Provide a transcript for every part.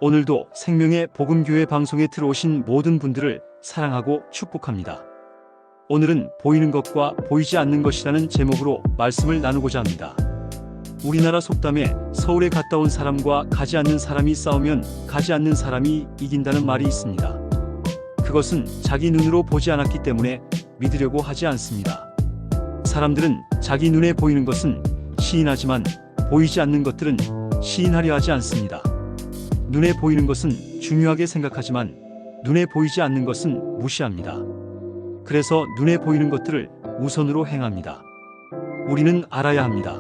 오늘도 생명의 복음교회 방송에 들어오신 모든 분들을 사랑하고 축복합니다. 오늘은 보이는 것과 보이지 않는 것이라는 제목으로 말씀을 나누고자 합니다. 우리나라 속담에 서울에 갔다 온 사람과 가지 않는 사람이 싸우면 가지 않는 사람이 이긴다는 말이 있습니다. 그것은 자기 눈으로 보지 않았기 때문에 믿으려고 하지 않습니다. 사람들은 자기 눈에 보이는 것은 시인하지만 보이지 않는 것들은 시인하려 하지 않습니다. 눈에 보이는 것은 중요하게 생각하지만 눈에 보이지 않는 것은 무시합니다. 그래서 눈에 보이는 것들을 우선으로 행합니다. 우리는 알아야 합니다.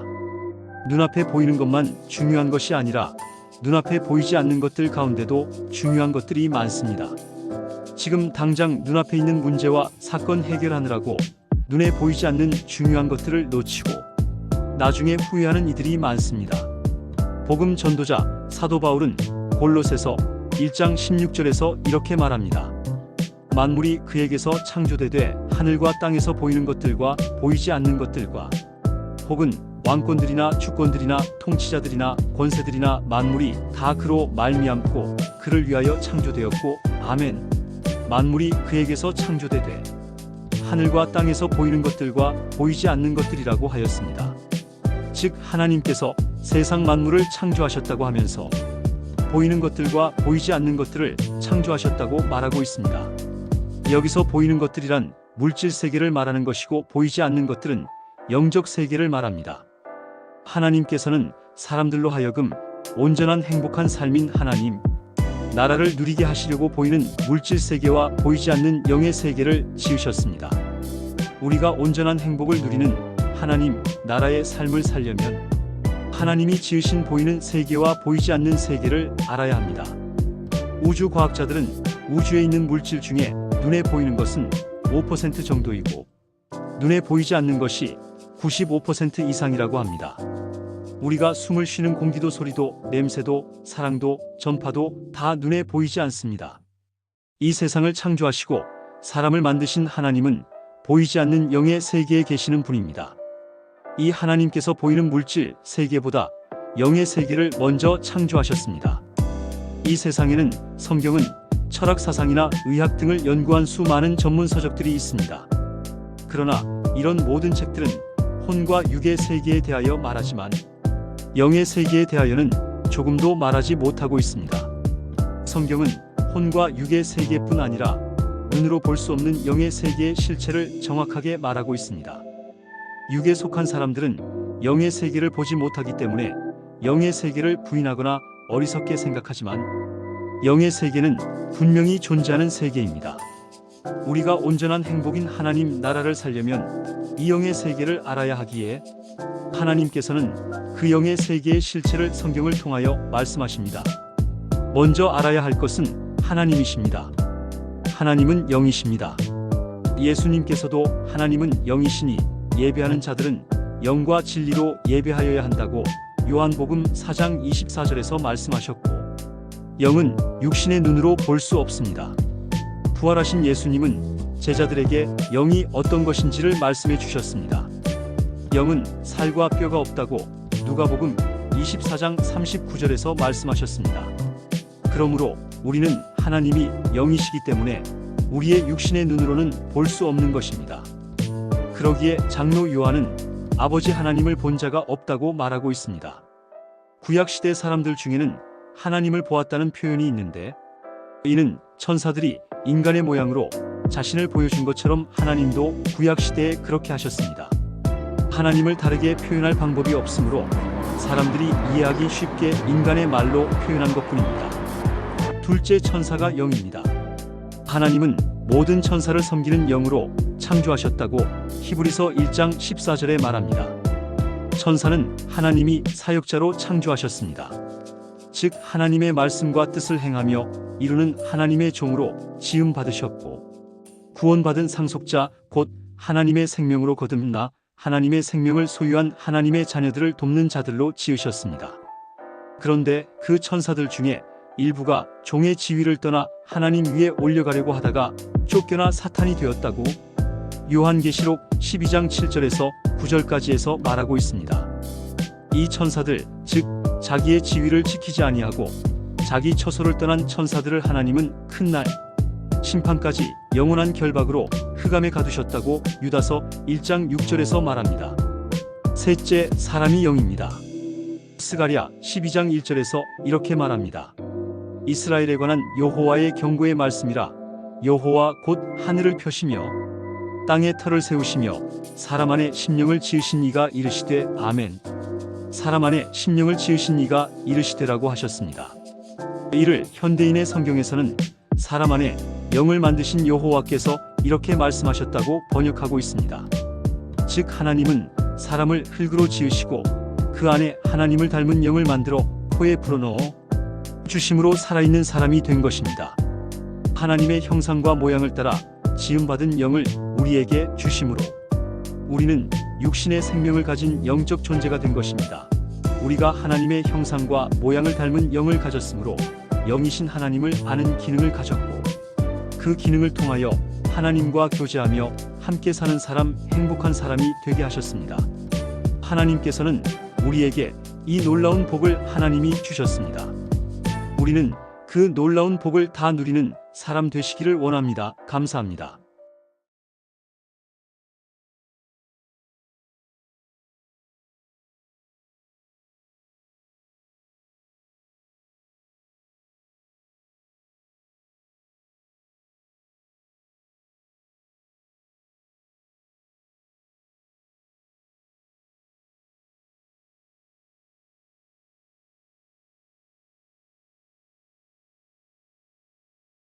눈앞에 보이는 것만 중요한 것이 아니라 눈앞에 보이지 않는 것들 가운데도 중요한 것들이 많습니다. 지금 당장 눈앞에 있는 문제와 사건 해결하느라고 눈에 보이지 않는 중요한 것들을 놓치고 나중에 후회하는 이들이 많습니다. 복음 전도자 사도 바울은 골로새서 1장 16절에서 이렇게 말합니다. 만물이 그에게서 창조되되 하늘과 땅에서 보이는 것들과 보이지 않는 것들과 혹은 왕권들이나 주권들이나 통치자들이나 권세들이나 만물이 다 그로 말미암고 그를 위하여 창조되었고 아멘. 만물이 그에게서 창조되되 하늘과 땅에서 보이는 것들과 보이지 않는 것들이라고 하였습니다. 즉 하나님께서 세상 만물을 창조하셨다고 하면서 보이는 것들과 보이지 않는 것들을 창조하셨다고 말하고 있습니다. 여기서 보이는 것들이란 물질 세계를 말하는 것이고 보이지 않는 것들은 영적 세계를 말합니다. 하나님께서는 사람들로 하여금 온전한 행복한 삶인 하나님, 나라를 누리게 하시려고 보이는 물질 세계와 보이지 않는 영의 세계를 지으셨습니다. 우리가 온전한 행복을 누리는 하나님 나라의 삶을 살려면 하나님이 지으신 보이는 세계와 보이지 않는 세계를 알아야 합니다. 우주 과학자들은 우주에 있는 물질 중에 눈에 보이는 것은 5% 정도이고 눈에 보이지 않는 것이 95% 이상이라고 합니다. 우리가 숨을 쉬는 공기도 소리도 냄새도 사랑도 전파도 다 눈에 보이지 않습니다. 이 세상을 창조하시고 사람을 만드신 하나님은 보이지 않는 영의 세계에 계시는 분입니다. 이 하나님께서 보이는 물질 세계보다 영의 세계를 먼저 창조하셨습니다. 이 세상에는 성경은 철학 사상이나 의학 등을 연구한 수많은 전문 서적들이 있습니다. 그러나 이런 모든 책들은 혼과 육의 세계에 대하여 말하지만 영의 세계에 대하여는 조금도 말하지 못하고 있습니다. 성경은 혼과 육의 세계뿐 아니라 눈으로 볼 수 없는 영의 세계의 실체를 정확하게 말하고 있습니다. 육에 속한 사람들은 영의 세계를 보지 못하기 때문에 영의 세계를 부인하거나 어리석게 생각하지만 영의 세계는 분명히 존재하는 세계입니다. 우리가 온전한 행복인 하나님 나라를 살려면 이 영의 세계를 알아야 하기에 하나님께서는 그 영의 세계의 실체를 성경을 통하여 말씀하십니다. 먼저 알아야 할 것은 하나님이십니다. 하나님은 영이십니다. 예수님께서도 하나님은 영이시니 예배하는 자들은 영과 진리로 예배하여야 한다고 요한복음 4장 24절에서 말씀하셨고 영은 육신의 눈으로 볼 수 없습니다. 부활하신 예수님은 제자들에게 영이 어떤 것인지를 말씀해 주셨습니다. 영은 살과 뼈가 없다고 누가복음 24장 39절에서 말씀하셨습니다. 그러므로 우리는 하나님이 영이시기 때문에 우리의 육신의 눈으로는 볼 수 없는 것입니다. 그러기에 장로 요한은 아버지 하나님을 본 자가 없다고 말하고 있습니다. 구약시대 사람들 중에는 하나님을 보았다는 표현이 있는데 이는 천사들이 인간의 모양으로 자신을 보여준 것처럼 하나님도 구약시대에 그렇게 하셨습니다. 하나님을 다르게 표현할 방법이 없으므로 사람들이 이해하기 쉽게 인간의 말로 표현한 것뿐입니다. 둘째 천사가 영입니다. 하나님은 모든 천사를 섬기는 영으로 창조하셨다고 히브리서 1장 14절에 말합니다. 천사는 하나님이 사역자로 창조하셨습니다. 즉 하나님의 말씀과 뜻을 행하며 이루는 하나님의 종으로 지음 받으셨고 구원받은 상속자 곧 하나님의 생명으로 거듭나 하나님의 생명을 소유한 하나님의 자녀들을 돕는 자들로 지으셨습니다. 그런데 그 천사들 중에 일부가 종의 지위를 떠나 하나님 위에 올려가려고 하다가 쫓겨나 사탄이 되었다고 요한계시록 12장 7절에서 9절까지에서 말하고 있습니다. 이 천사들 즉 자기의 지위를 지키지 아니하고 자기 처소를 떠난 천사들을 하나님은 큰 날 심판까지 영원한 결박으로 흑암에 가두셨다고 유다서 1장 6절에서 말합니다. 셋째, 사람이 영입니다. 스가랴 12장 1절에서 이렇게 말합니다. 이스라엘에 관한 여호와의 경고의 말씀이라. 여호와 곧 하늘을 펴시며 땅에 터를 세우시며 사람 안에 심령을 지으신 이가 이르시되 아멘. 사람 안에 심령을 지으신 이가 이르시되라고 하셨습니다. 이를 현대인의 성경에서는 사람 안에 영을 만드신 여호와께서 이렇게 말씀하셨다고 번역하고 있습니다. 즉 하나님은 사람을 흙으로 지으시고 그 안에 하나님을 닮은 영을 만들어 코에 불어넣어 주심으로 살아있는 사람이 된 것입니다. 하나님의 형상과 모양을 따라 지음받은 영을 우리에게 주심으로 우리는 육신의 생명을 가진 영적 존재가 된 것입니다. 우리가 하나님의 형상과 모양을 닮은 영을 가졌으므로 영이신 하나님을 아는 기능을 가졌고 그 기능을 통하여 하나님과 교제하며 함께 사는 사람, 행복한 사람이 되게 하셨습니다. 하나님께서는 우리에게 이 놀라운 복을 하나님이 주셨습니다. 우리는 그 놀라운 복을 다 누리는 사람 되시기를 원합니다. 감사합니다.